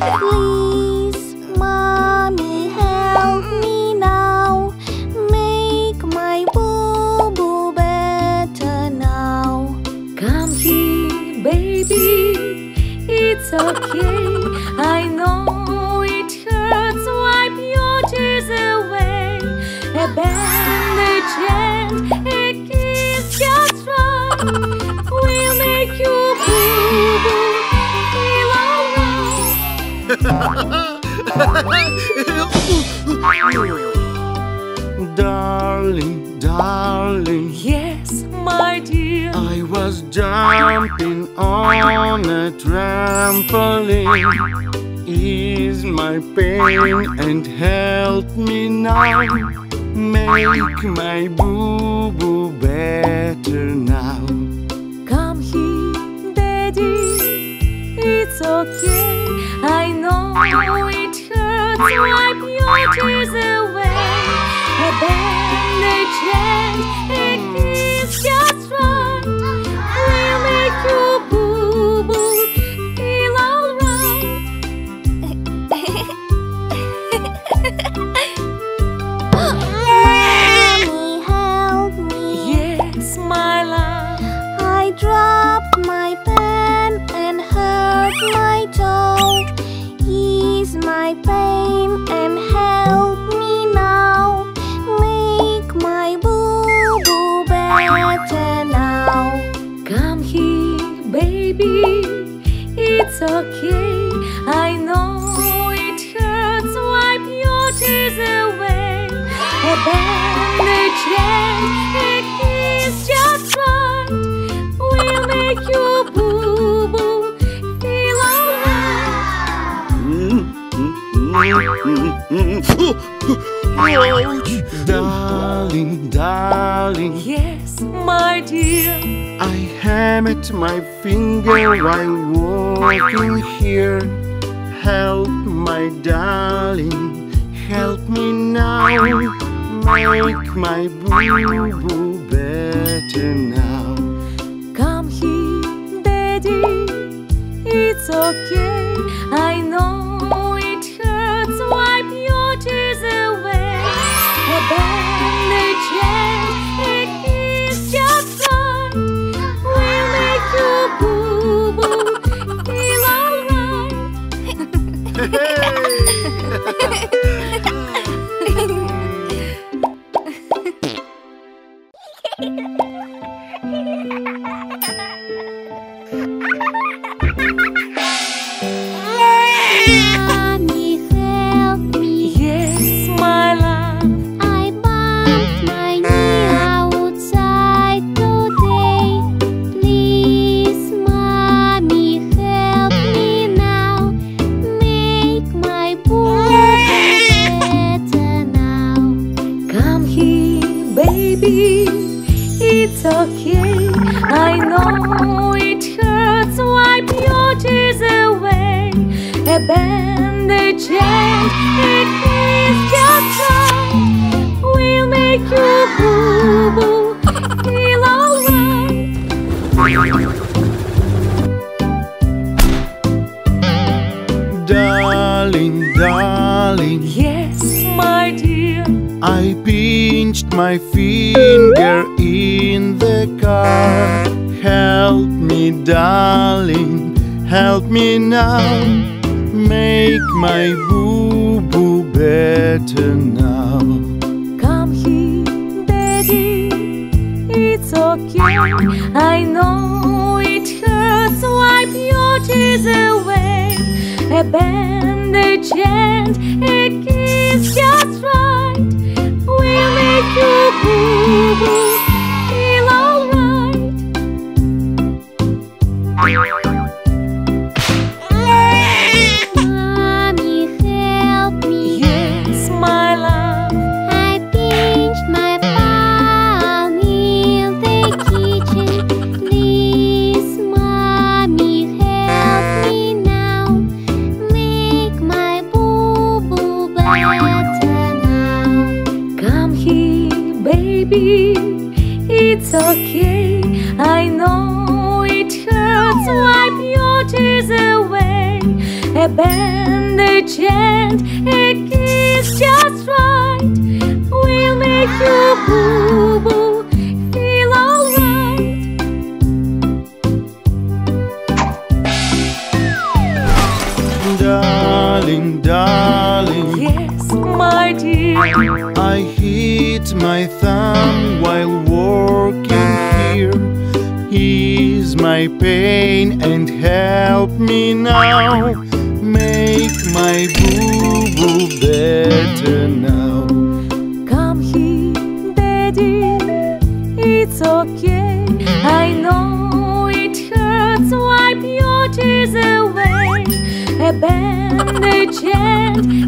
Please, mommy, help me now. Make my boo-boo better now. Come here, baby, it's okay. I know it hurts, wipe your tears away. A bandage and a kiss just right will make you boo-boo feel alright. Darling, darling. Yes, my dear. I was jumping on a trampoline. Ease my pain and help me now. Make my boo-boo better now. Come here, Daddy, it's okay. I know it hurts, wipe your tears away. A bandage and a kiss just right will make you boo-boo feel alright. Mommy, help me. Yes, my love. I dropped my pen and hurt my toe. Ease my pain and help me now. Make my boo-boo better now. Come here, baby, it's okay. I know it hurts, wipe your tears away. A bandage and a kiss just right will make you boo-boo feel alright. Darling, darling. Yes, my dear. I hammered my finger while walking here. Help, my darling, help me now. Make my boo-boo better now. Come here, Daddy, it's okay. I know it hurts, wipe your tears away. A bandage and a kiss just right will make you boo-boo feel alright. Mommy, help me. Yes, my love. I bumped my knee outside today. Please, mommy, help me now. Make my boo-boo better now. Come here, baby, it's okay. I know it hurts, wipe your tears away. A bandage and a kiss just right will make you boo-boo feel alright. Darling, darling. Yes, my dear. I pinched my finger in the car. Help me, darling, help me now. Make my boo-boo better now. Come here, Daddy, it's okay. I know it hurts, wipe your tears away. A bandage and a kiss just right will make you boo-boo feel alright. Mommy, help me. Yes, my love. I pinched my palm in the kitchen. Please, mommy, help me now. Make my boo-boo better now. Come here, baby, it's okay. I know it hurts, wipe your tears away. A a bandage and a kiss just right will make you boo-boo feel alright. Darling, darling, Yes, my dear, I hit my thumb while working here. Ease my pain and help me now. Make my boo-boo better now. come here, Daddy, it's okay. I know it hurts, wipe your tears away. A bandage and